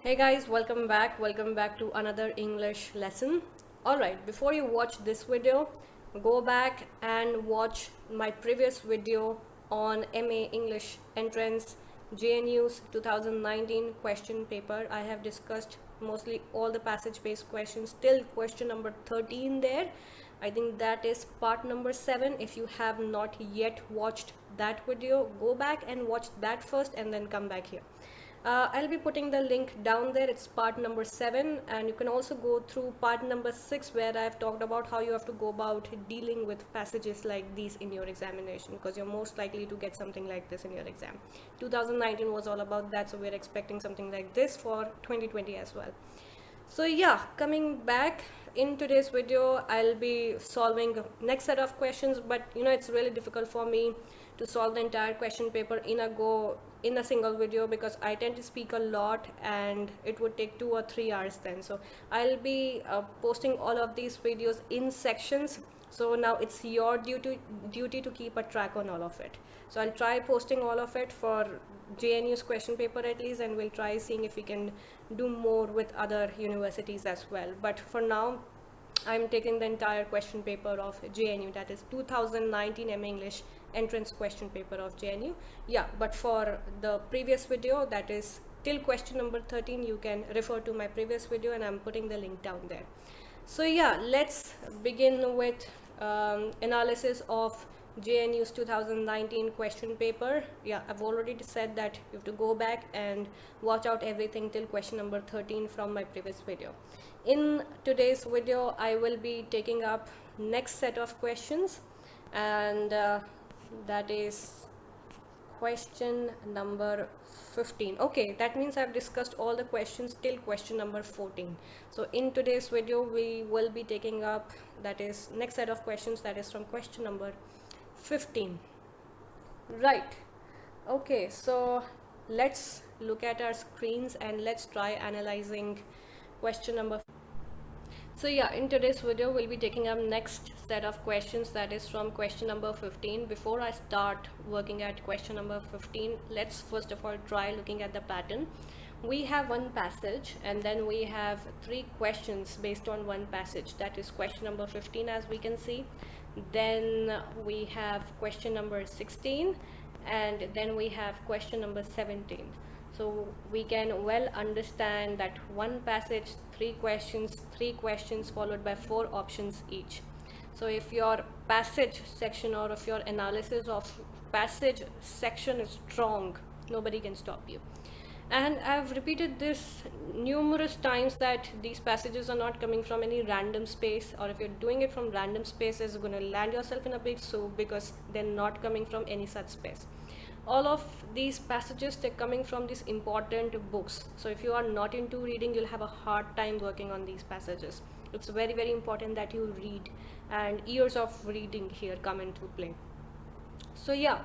Hey guys, welcome back. Welcome back to another English lesson. Alright, before you watch this video, go back and watch my previous video on MA English Entrance JNU's 2019 question paper. I have discussed mostly all the passage based questions till question number 13 there. I think that is part number 7. If you have not yet watched that video, go back and watch that first and then come back here. I'll be putting the link down there. It's part number 7, and you can also go through part number 6 where I've talked about how you have to go about dealing with passages like these in your examination, because you're most likely to get something like this in your exam. 2019 was all about that, so we're expecting something like this for 2020 as well. So yeah, coming back in today's video, I'll be solving next set of questions, but it's really difficult for me to solve the entire question paper in a single video because I tend to speak a lot and it would take 2 or 3 hours then. So I'll be posting all of these videos in sections. So now it's your duty to keep a track on all of it. So I'll try posting all of it for JNU's question paper at least, and we'll try seeing if we can do more with other universities as well. But for now, I'm taking the entire question paper of JNU, that is 2019 MA English entrance question paper of JNU. Yeah, but for the previous video, that is till question number 13, you can refer to my previous video and I'm putting the link down there. So yeah, let's begin with analysis of JNU's 2019 question paper. Yeah, I've already said that you have to go back and watch out everything till question number 13 from my previous video. In today's video, I will be taking up next set of questions, and that is question number 15. Okay, that means I've discussed all the questions till question number 14. So in today's video, we will be taking up, that is next set of questions, that is from question number 15. Right. Okay, so let's look at our screens and let's try analyzing question number. So yeah, in today's video, we'll be taking up next set of questions, that is from question number 15. Before I start working at question number 15, let's first of all try looking at the pattern. We have one passage and then we have 3 questions based on one passage. That is question number 15, as we can see. Then we have question number 16, and then we have question number 17. So we can well understand that one passage, 3 questions followed by 4 options each. So if your passage section or if your analysis of passage section is strong, nobody can stop you. And I've repeated this numerous times that these passages are not coming from any random space, or if you're doing it from random spaces, you're going to land yourself in a big soup because they're not coming from any such space. All of these passages, they're coming from these important books. So if you are not into reading, you'll have a hard time working on these passages. It's very, very important that you read, and years of reading here come into play. So yeah,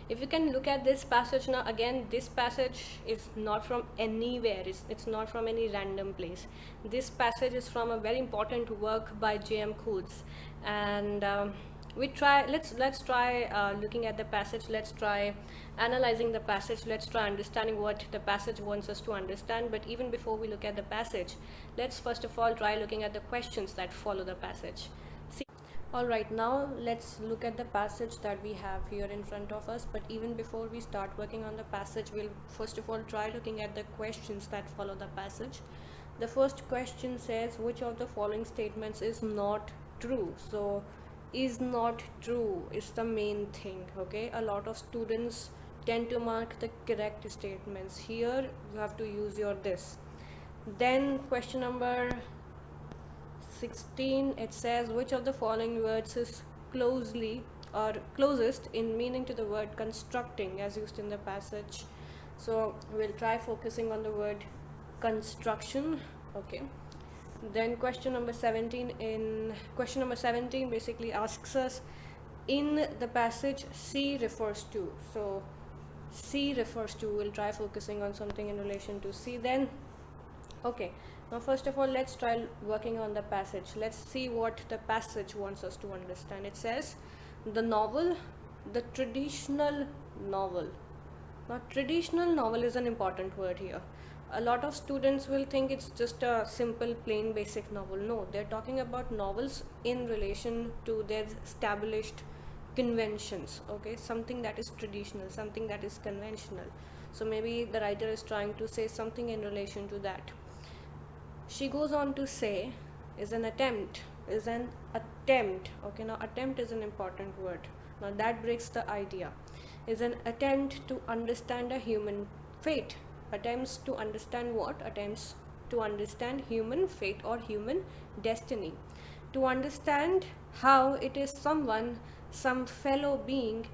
if you can look at this passage now, again, this passage is not from anywhere. It's not from any random place. This passage is from a very important work by J.M. Coates, and let's try looking at the passage. Let's try analyzing the passage. Let's try understanding what the passage wants us to understand. But even before we look at the passage, let's first of all try looking at the questions that follow the passage. Alright, now let's look at the passage that we have here in front of us. But even before we start working on the passage, we'll first of all try looking at the questions that follow the passage. The first question says, which of the following statements is not true? So is not true is the main thing. Okay, a lot of students tend to mark the correct statements. Here you have to use your this. Then question number 16, it says, which of the following words is closely or closest in meaning to the word constructing as used in the passage? So we'll try focusing on the word construction. Okay, then question number 17 basically asks us, in the passage C refers to. So C refers to, we'll try focusing on something in relation to C then. Okay, now first of all, let's try working on the passage. Let's see what the passage wants us to understand. It says, the novel, the traditional novel. Now traditional novel is an important word here. A lot of students will think it's just a simple plain basic novel. No, they're talking about novels in relation to their established conventions. Okay, something that is traditional, something that is conventional. So maybe the writer is trying to say something in relation to that. She goes on to say, is an attempt, okay, now attempt is an important word. Now that breaks the idea. Is an attempt to understand a human fate. Attempts to understand what? Attempts to understand human fate or human destiny. To understand how it is someone, some fellow being,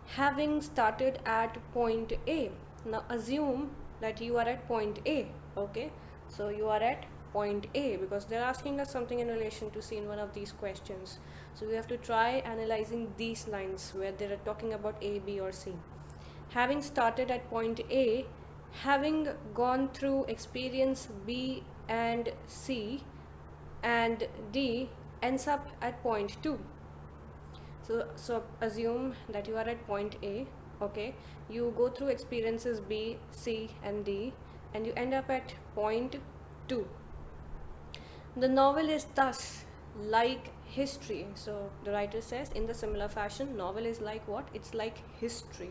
having started at point A. Now assume that you are at point A, okay? So you are at point A because they're asking us something in relation to C in one of these questions. So we have to try analyzing these lines where they're talking about A, B or C. Having started at point A, having gone through experience B and C and D ends up at point 2. So assume that you are at point A, okay? You go through experiences B, C and D and you end up at point 2. The novel is thus like history. So the writer says in the similar fashion, novel is like what? It's like history.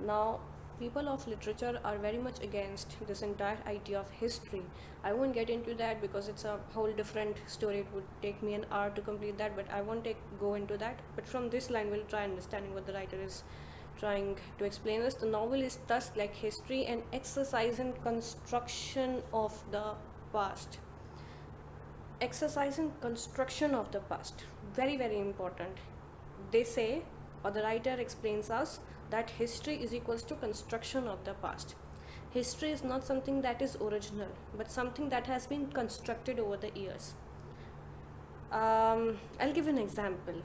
Now people of literature are very much against this entire idea of history. I won't get into that because it's a whole different story. It would take me an hour to complete that, but I won't go into that. But from this line we'll try understanding what the writer is trying to explain us. The novel is thus like history, an exercise in construction of the past. Exercise in construction of the past, very very important. They say, or the writer explains us, that history is equals to construction of the past. History is not something that is original, but something that has been constructed over the years. I'll give an example.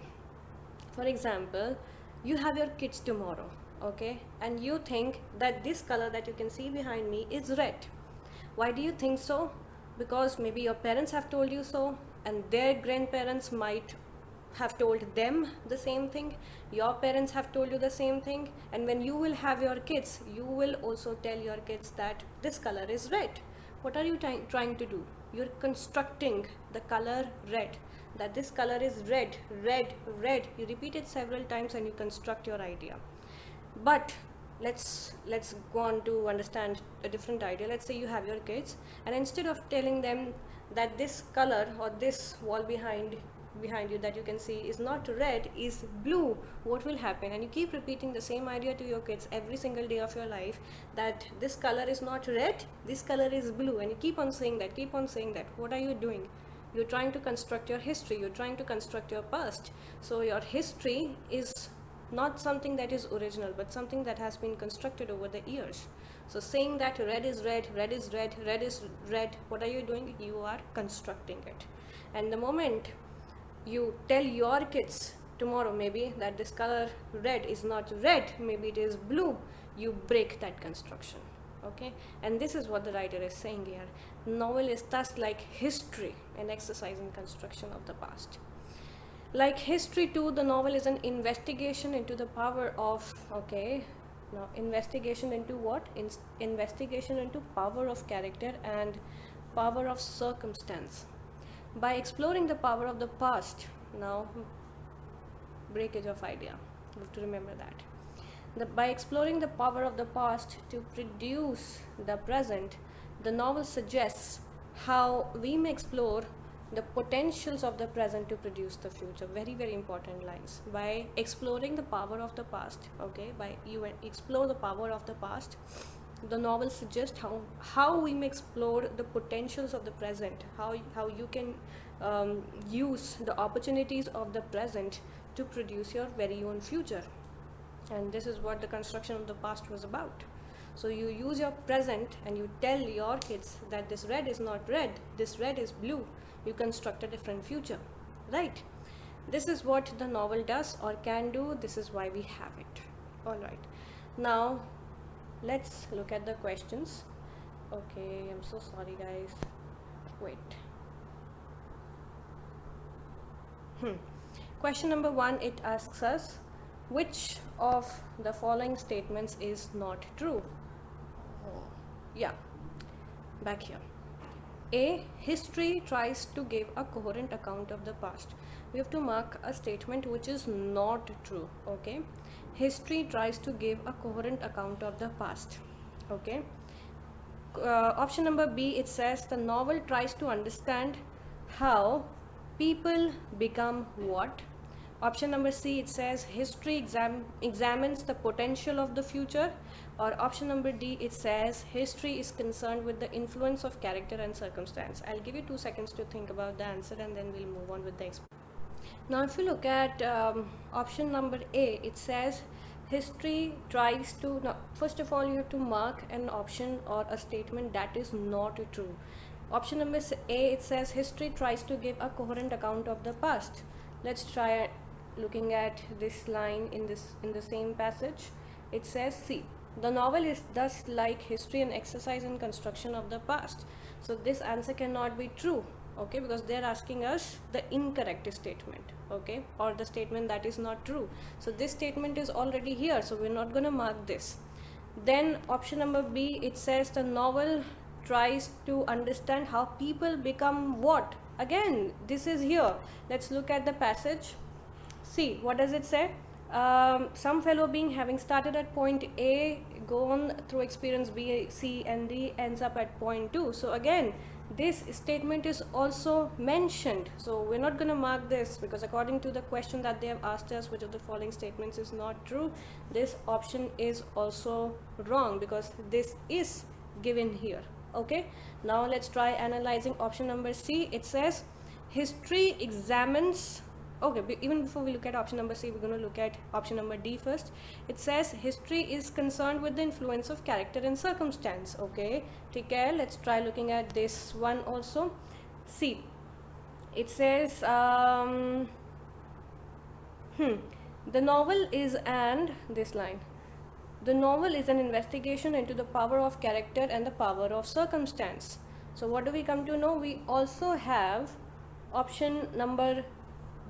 For example, you have your kids tomorrow, okay, and you think that this color that you can see behind me is red. Why do you think so? Because maybe your parents have told you so, and their grandparents might have told them the same thing. Your parents have told you the same thing, and when you will have your kids, you will also tell your kids that this color is red. What are you trying to do? You're constructing the color red, that this color is red, red, red. You repeat it several times and you construct your idea. But let's go on to understand a different idea. Let's say you have your kids, and instead of telling them that this color or this wall behind you that you can see is not red, is blue, what will happen? And you keep repeating the same idea to your kids every single day of your life, that this color is not red, this color is blue, and you keep on saying that, keep on saying that. What are you doing? You're trying to construct your history, you're trying to construct your past. So your history is not something that is original, but something that has been constructed over the years. So saying that red is red, red is red, red is red, what are you doing? You are constructing it. And the moment you tell your kids tomorrow maybe that this color red is not red, maybe it is blue, you break that construction, okay? And this is what the writer is saying here. Novel is thus like history, an exercise in construction of the past. Like history too, the novel is an investigation into the power of, okay, now investigation into what? Investigation into power of character and power of circumstance. By exploring the power of the past, now breakage of idea, you have to remember that. By exploring the power of the past to produce the present, the novel suggests how we may explore the potentials of the present to produce the future. Very very important lines. By exploring the power of the past, okay, by you explore the power of the past, the novel suggests how we may explore the potentials of the present, how you can use the opportunities of the present to produce your very own future. And this is what the construction of the past was about. So you use your present and you tell your kids that this red is not red, this red is blue. You construct a different future, right? This is what the novel does or can do. This is why we have it. All right, now let's look at the questions. Okay, I'm so sorry guys, wait. Question number 1, it asks us, which of the following statements is not true? Yeah, back here. A, history tries to give a coherent account of the past. We have to mark a statement which is not true. Okay, history tries to give a coherent account of the past. Okay, option number B, it says the novel tries to understand how people become what. Option number C, it says history examines the potential of the future. Or option number D, it says history is concerned with the influence of character and circumstance. I'll give you 2 seconds to think about the answer and then we'll move on with the explanation. Now, if you look at option number A, it says history tries to. Now, first of all, you have to mark an option or a statement that is not true. Option number A, it says history tries to give a coherent account of the past. Let's try looking at this line in the same passage. It says, see, the novel is thus like history and exercise in construction of the past. So this answer cannot be true. Okay, because they're asking us the incorrect statement, okay, or the statement that is not true. So this statement is already here, so we're not going to mark this. Then option number B, it says the novel tries to understand how people become what. Again, this is here. Let's look at the passage. See, what does it say? Some fellow being having started at point A, go on through experience B, C and D, ends up at point 2. So again, this statement is also mentioned. So we're not going to mark this because according to the question that they have asked us, which of the following statements is not true, this option is also wrong because this is given here. Okay, now let's try analyzing option number C. It says history examines. Okay, even before we look at option number C, we're going to look at option number D first. It says history is concerned with the influence of character and circumstance. Okay, okay, let's try looking at this one also. See, it says the novel is, and this line, the novel is an investigation into the power of character and the power of circumstance. So what do we come to know? We also have option number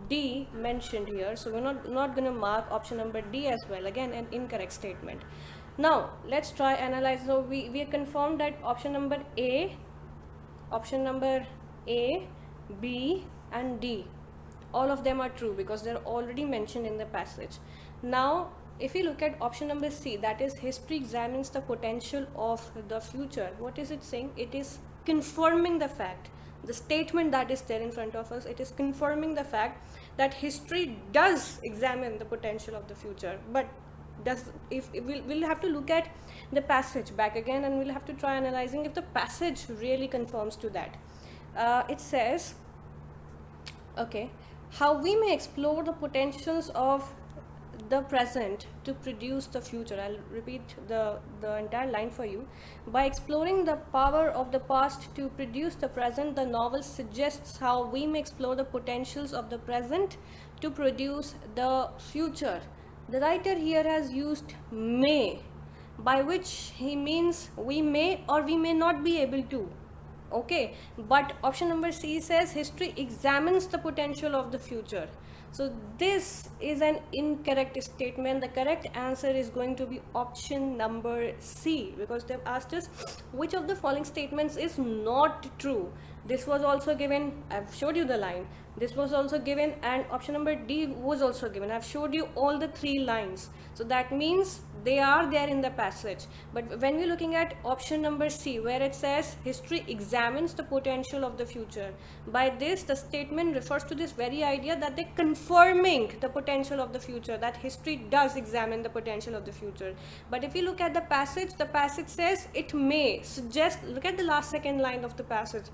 D mentioned here, so we're not going to mark option number D as well. Again, an incorrect statement. Now let's try analyze. So we confirmed that option number A, B and D, all of them are true because they're already mentioned in the passage. Now if you look at option number C, that is history examines the potential of the future, what is it saying? It is confirming the fact, the statement that is there in front of us, it is confirming the fact that history does examine the potential of the future. But if we'll have to look at the passage back again and we'll have to try analyzing if the passage really confirms to that. It says, okay, how we may explore the potentials of the present to produce the future. I'll repeat the entire line for you. By exploring the power of the past to produce the present, the novel suggests how we may explore the potentials of the present to produce the future. The writer here has used may, by which he means we may or we may not be able to. Okay, but option number C says history examines the potential of the future. So this is an incorrect statement. The correct answer is going to be option number C because they've asked us which of the following statements is not true. This was also given, I've showed you the line, this was also given, and option number D was also given. I've showed you all the 3 lines, so that means they are there in the passage. But when we're looking at option number C, where it says history examines the potential of the future, by this the statement refers to this very idea that they're confirming the potential of the future, that history does examine the potential of the future. But if you look at the passage says it may suggest, look at the last second line of the passage,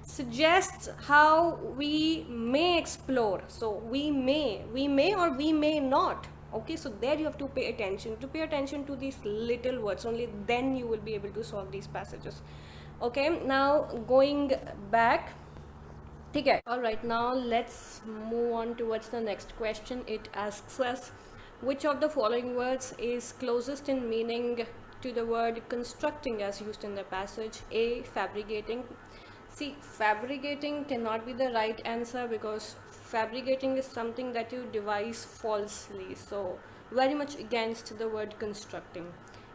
suggests how we may explore. So we may or we may not. Okay, so there you have to pay attention to these little words, only then you will be able to solve these passages. Okay, now going back. Okay, all right, now let's move on towards the next question. It asks us which of the following words is closest in meaning to the word constructing as used in the passage. A, fabricating. See, fabricating cannot be the right answer because fabricating is something that you devise falsely, so very much against the word constructing.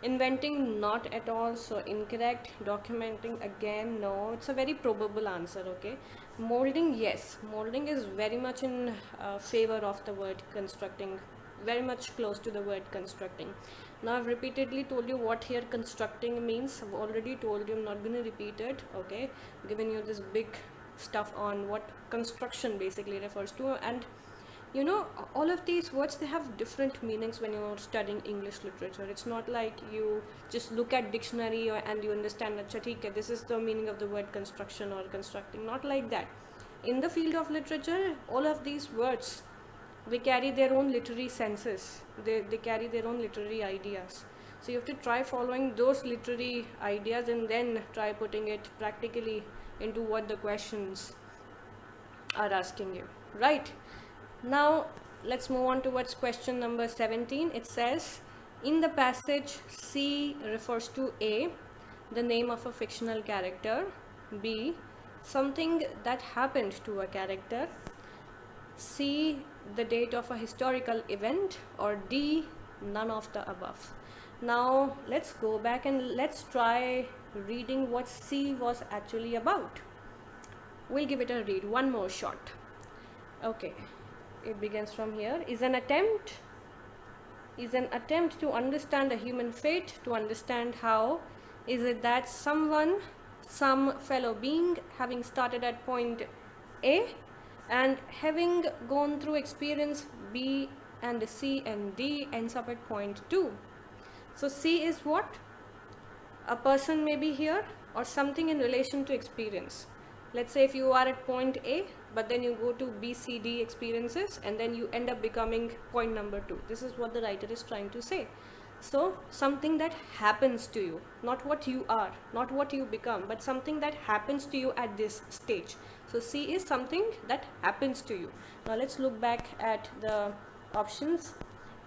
Inventing, not at all, so incorrect. Documenting, again, no. It's a very probable answer, okay. Molding, yes. Molding is very much in favor of the word constructing, very much close to the word constructing. Now I've repeatedly told you what here constructing means. I've already told you, I'm not going to repeat it, okay. Giving you this big stuff on what construction basically refers to. And you know, all of these words, they have different meanings when you're studying English literature. It's not like you just look at dictionary and you understand that "Chathik, this is the meaning of the word construction or constructing." Not like that. In the field of literature, all of these words, they carry their own literary senses, they carry their own literary ideas. So you have to try following those literary ideas and then try putting it practically into what the questions are asking you, right? Now let's move on towards question number 17. It says, in the passage, C refers to A, the name of a fictional character, B, something that happened to a character, C, the date of a historical event, or D, none of the above. Now let's go back and let's try reading what C was actually about. We'll give it a read, one more shot. Okay, it begins from here. Is an attempt to understand a human fate, to understand how is it that some fellow being, having started at point A and having gone through experience B and C and D, ends up at point 2. So C is what? A person may be here, or something in relation to experience. Let's say if you are at point A, but then you go to B, C, D experiences, and then you end up becoming point number 2. This is what the writer is trying to say. So something that happens to you, not what you are, not what you become, but something that happens to you at this stage. So C is something that happens to you. Now let's look back at the options.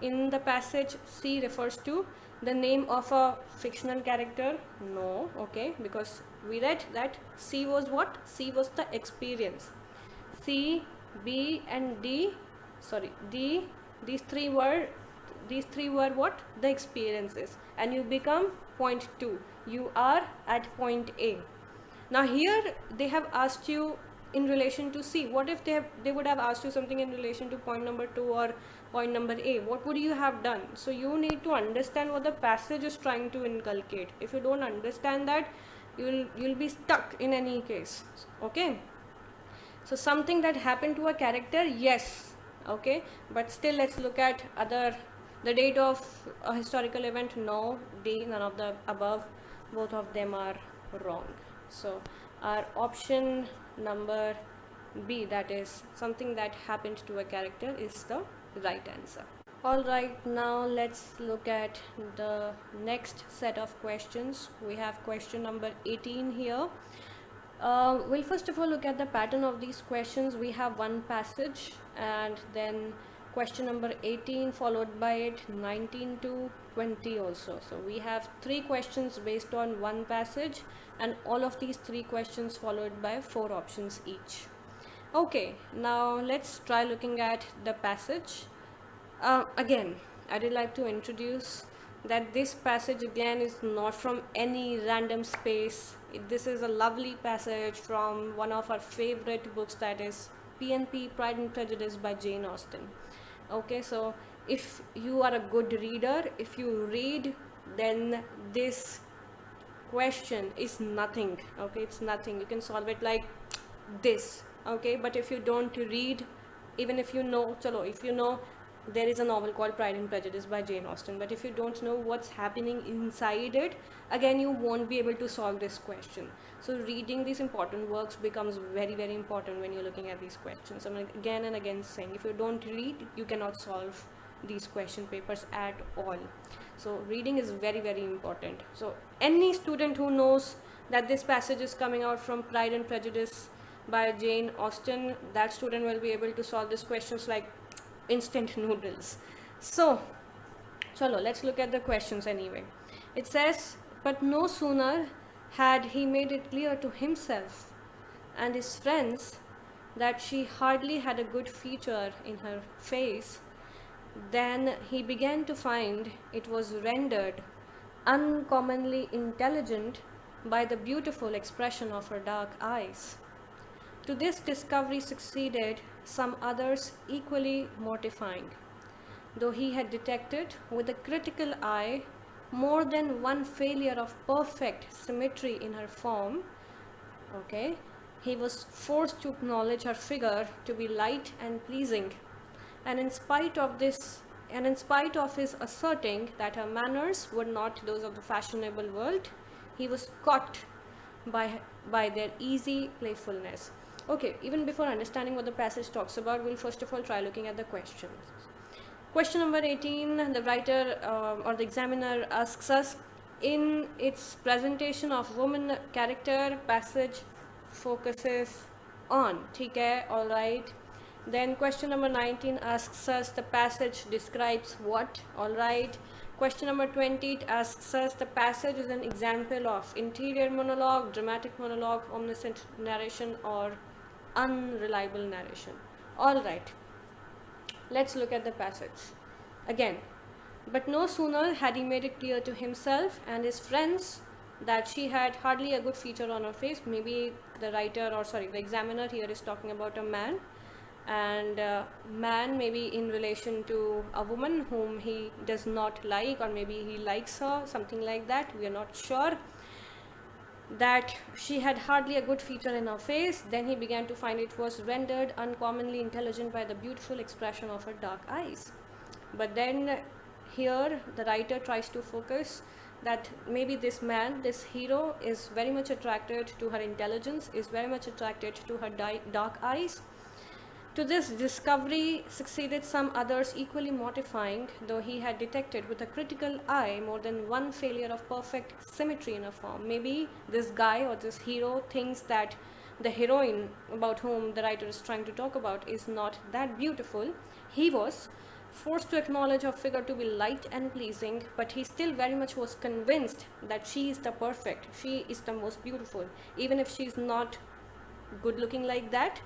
In the passage, C refers to the name of a fictional character. No, okay, because we read that C was what? C was the experience. C, B and D, sorry, D, these three were what? The experiences. And you become point 2. You are at point A. Now here they have asked you in relation to C. What if they would have asked you something in relation to point number 2 or point number A? What would you have done? So you need to understand what the passage is trying to inculcate. If you don't understand that, you'll be stuck in any case, okay? So something that happened to a character, yes, okay, but still let's look at the date of a historical event. No, D, none of the above. Both of them are wrong. So our option number B, that is something that happened to a character, is the right answer. Alright, now let's look at the next set of questions. We have question number 18 here. We'll first of all look at the pattern of these questions. We have one passage and then question number 18 followed by it, 19 to 20 also. So we have 3 questions based on one passage, and all of these 3 questions followed by 4 options each. Okay, now let's try looking at the passage. Again, I would like to introduce that this passage again is not from any random space. This is a lovely passage from one of our favorite books, that is PNP, Pride and Prejudice by Jane Austen. Okay, so if you are a good reader, if you read, then this question is nothing. Okay, it's nothing. You can solve it like this. Okay, but if you don't read, even if you know, if you know there is a novel called Pride and Prejudice by Jane Austen, but if you don't know what's happening inside it, again you won't be able to solve this question. So reading these important works becomes very, very important when you're looking at these questions. I'm again and again saying, if you don't read, you cannot solve these question papers at all. So reading is very, very important. So any student who knows that this passage is coming out from Pride and Prejudice by Jane Austen, that student will be able to solve these questions like instant noodles. So let's look at the questions anyway. It says, but no sooner had he made it clear to himself and his friends that she hardly had a good feature in her face, then he began to find it was rendered uncommonly intelligent by the beautiful expression of her dark eyes. To this discovery succeeded some others equally mortifying, though he had detected with a critical eye more than one failure of perfect symmetry in her form. Okay, he was forced to acknowledge her figure to be light and pleasing, and in spite of this, and in spite of his asserting that her manners were not those of the fashionable world, he was caught by their easy playfulness. Okay, even before understanding what the passage talks about, we'll first of all try looking at the questions. Question number 18, the writer or the examiner asks us, in its presentation of woman character, passage focuses on. ठीक है, all right. Then question number 19 asks us, the passage describes what, all right. Question number 20, it asks us, the passage is an example of interior monologue, dramatic monologue, omniscient narration, or unreliable narration. All right, let's look at the passage again. But no sooner had he made it clear to himself and his friends that she had hardly a good feature on her face. Maybe the writer, or sorry, the examiner here is talking about a man, and man maybe in relation to a woman whom he does not like, or maybe he likes her, something like that, we are not sure. That she had hardly a good feature in her face. Then he began to find it was rendered uncommonly intelligent by the beautiful expression of her dark eyes. But then here the writer tries to focus that maybe this man, this hero, is very much attracted to her intelligence, is very much attracted to her dark eyes. To this discovery succeeded some others equally mortifying, though he had detected with a critical eye more than one failure of perfect symmetry in a form. Maybe this guy or this hero thinks that the heroine about whom the writer is trying to talk about is not that beautiful. He was forced to acknowledge her figure to be light and pleasing, but he still very much was convinced that she is the perfect, she is the most beautiful, even if she is not good looking like that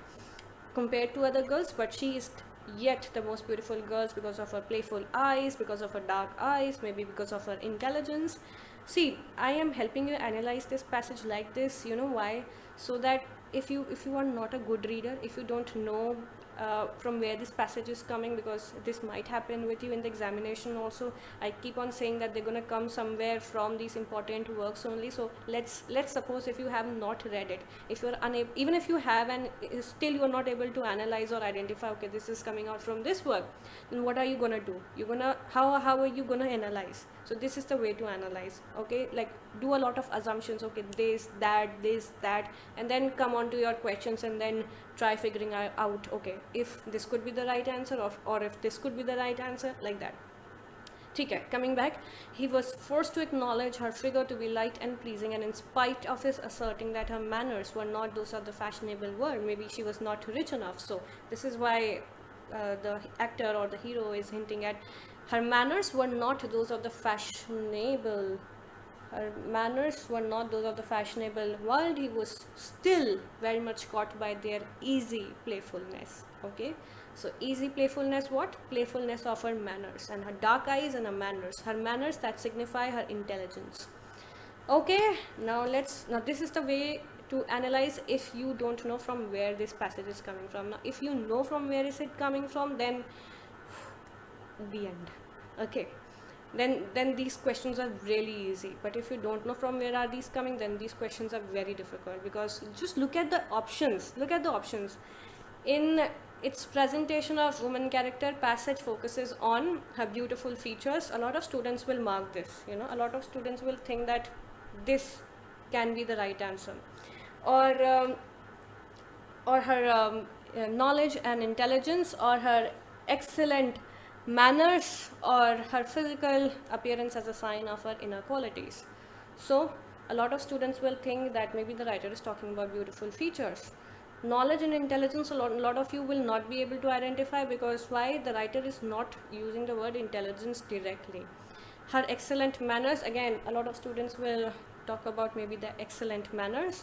compared to other girls, but she is yet the most beautiful girl because of her playful eyes, because of her dark eyes, maybe because of her intelligence. See, I am helping you analyze this passage like this, you know why? So that if you are not a good reader, if you don't know from where this passage is coming, because this might happen with you in the examination also. I keep on saying that they're going to come somewhere from these important works only. So let's suppose if you have not read it, if you're unable, even if you have, and still you're not able to analyze or identify, okay, this is coming out from this work, then what are you going to do? You're going to, how are you going to analyze? So this is the way to analyze. Okay, like do a lot of assumptions, okay, this, that, and then come on to your questions, and then try figuring out, okay, if this could be the right answer, or if this could be the right answer, like that. Okay, coming back, he was forced to acknowledge her figure to be light and pleasing, and in spite of his asserting that her manners were not those of the fashionable world, maybe she was not rich enough. So this is why the actor or the hero is hinting at her manners were not those of the fashionable. Her manners were not those of the fashionable world. He was still very much caught by their easy playfulness. Okay, so easy playfulness, what? Playfulness of her manners, and her dark eyes and her manners that signify her intelligence. Okay, now this is the way to analyze if you don't know from where this passage is coming from. Now if you know from where is it coming from, then the end. Okay, then these questions are really easy. But if you don't know from where are these coming, then these questions are very difficult, because just look at the options. In its presentation of woman character, passage focuses on her beautiful features. A lot of students will mark this, you know, a lot of students will think that this can be the right answer, or her knowledge and intelligence, or her excellent manners, or her physical appearance as a sign of her inner qualities. So a lot of students will think that maybe the writer is talking about beautiful features. Knowledge and intelligence, a lot of you will not be able to identify, because why? The writer is not using the word intelligence directly. Her excellent manners, again, a lot of students will talk about maybe the excellent manners.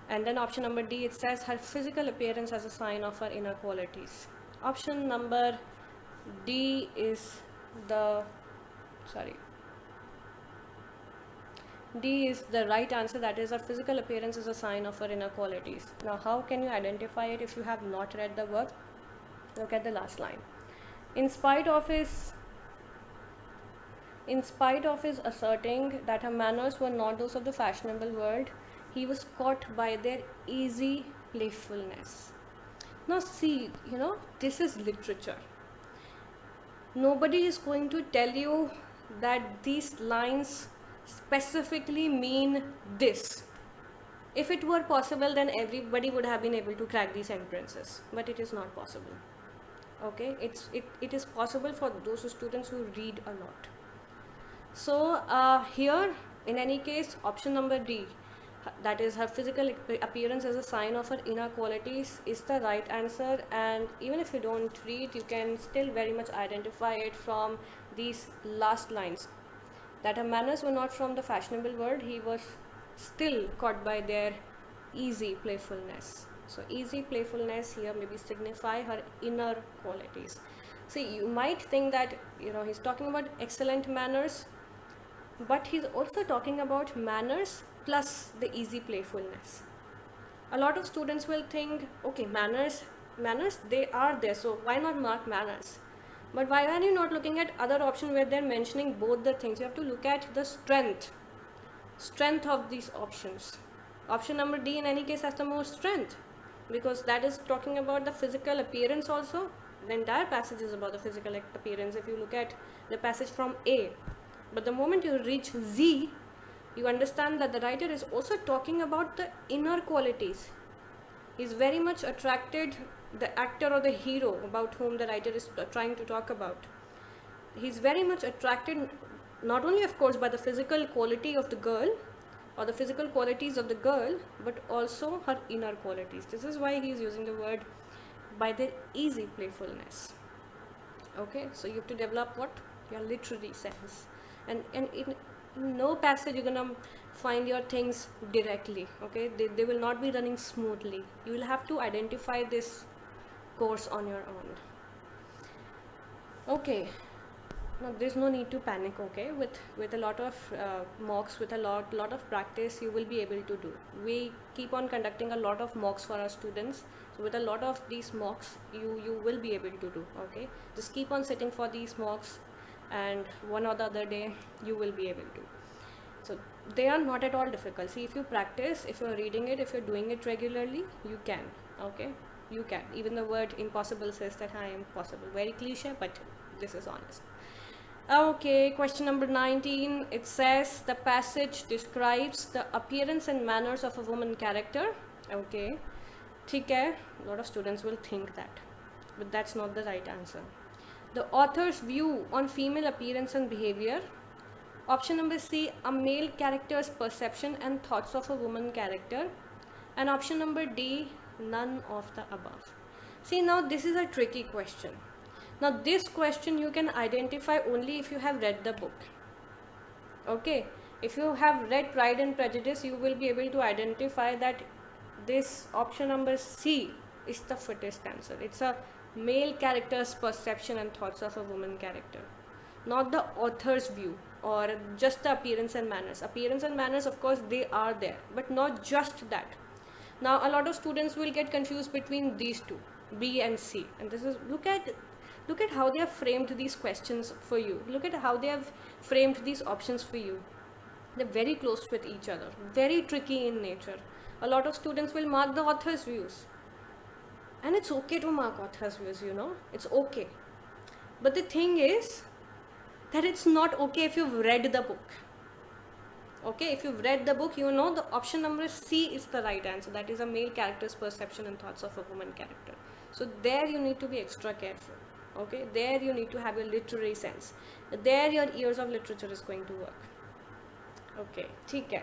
And then option number D, it says her physical appearance as a sign of her inner qualities. Option number D is the, sorry, D is the right answer. That is, our physical appearance is a sign of our inner qualities. Now, how can you identify it if you have not read the work? Look at the last line. In spite of his asserting that her manners were not those of the fashionable world, he was caught by their easy playfulness. Now, see, this is literature. Nobody is going to tell you that these lines specifically mean this. If it were possible, then everybody would have been able to crack these sentences, but it is not possible. Okay, it is possible for those students who read a lot. So here, in any case, option number D, that is, her physical appearance as a sign of her inner qualities, is the right answer. And even if you don't read, you can still very much identify it from these last lines, that her manners were not from the fashionable world, he was still caught by their easy playfulness. So easy playfulness here maybe signify her inner qualities. See, you might think that he's talking about excellent manners, but he's also talking about manners plus the easy playfulness. A lot of students will think, okay, manners they are there, so why not mark manners? But why are you not looking at other option where they're mentioning both the things? You have to look at the strength of these options. Option number D in any case has the most strength, because that is talking about the physical appearance also. The entire passage is about the physical appearance if you look at the passage from A. But the moment you reach Z, you understand that the writer is also talking about the inner qualities. He's very much attracted, the actor or the hero about whom the writer is trying to talk about. He's very much attracted not only, of course, by the physical quality of the girl or the physical qualities of the girl, but also her inner qualities. This is why he's using the word by their easy playfulness. Okay, so you have to develop what? Your literary sense. And in no passage you're gonna find your things directly. Okay, they will not be running smoothly. You will have to identify this course on your own. Okay, now there's no need to panic. Okay, with a lot of mocks, with a lot of practice, you will be able to do. We keep on conducting a lot of mocks for our students, so with a lot of these mocks you will be able to do. Okay, just keep on sitting for these mocks, and one or the other day you will be able to. So they are not at all difficult. See, if you practice, if you're reading it, if you're doing it regularly, you can. Okay, you can. Even the word impossible says that I am possible. Very cliche, but this is honest. Okay, question number 19. It says the passage describes the appearance and manners of a woman character. Okay, ठीक है. A lot of students will think that, but that's not the right answer. The author's view on female appearance and behavior. Option number C, a male character's perception and thoughts of a woman character. And option number D, none of the above. See, now this is a tricky question. Now this question you can identify only if you have read the book. Okay, if you have read Pride and Prejudice, you will be able to identify that this option number C is the fittest answer. It's a male character's perception and thoughts of a woman character, not the author's view or just the appearance and manners. Appearance and manners, of course, they are there, but not just that. Now a lot of students will get confused between these two, B and C, and this is, look at how they have framed these questions for you. Look at how they have framed these options for you. They're very close with each other, very tricky in nature. A lot of students will mark the author's views, and it's okay to mark author's views, it's okay. But the thing is that it's not okay if you've read the book. Okay, if you've read the book, the option number C is the right answer. That is a male character's perception and thoughts of a woman character. So there you need to be extra careful. Okay, there you need to have your literary sense. There your ears of literature is going to work. Okay, ठीक है.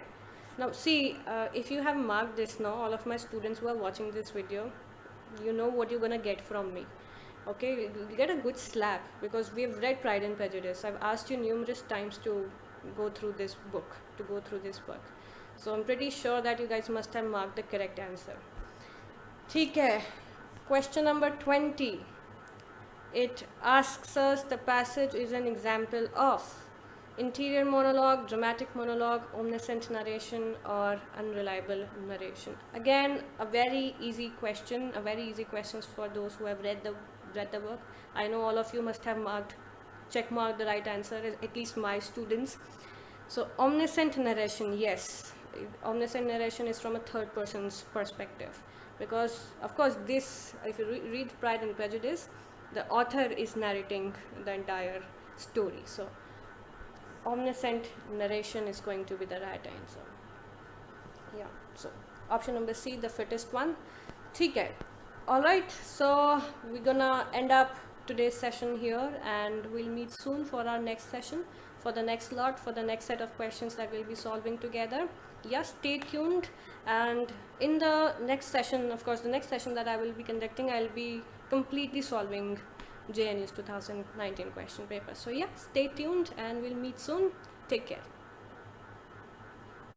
Now see, if you have marked this now, all of my students who are watching this video, you know what you're gonna get from me. Okay, you get a good slap because we've read Pride and Prejudice. I've asked you numerous times to go through this book, so I'm pretty sure that you guys must have marked the correct answer. ठीक है. Question number 20. It asks us, the passage is an example of. Interior monologue, dramatic monologue, omniscient narration, or unreliable narration? Again, a very easy question, a very easy questions for those who have read the book. I know all of you must have check marked the right answer, at least my students. So omniscient narration, yes, omniscient narration is from a third person's perspective, because of course this, if you read Pride and Prejudice, the author is narrating the entire story. So omniscient narration is going to be the right answer. Yeah, so option number C, the fittest one. Okay, all right, so we're gonna end up today's session here, and we'll meet soon for our next session, for the next lot, for the next set of questions that we'll be solving together. Yeah, stay tuned. And in the next session, of course, the next session that I will be conducting, I'll be completely solving JNU's 2019 question paper. So yeah, stay tuned and we'll meet soon. Take care.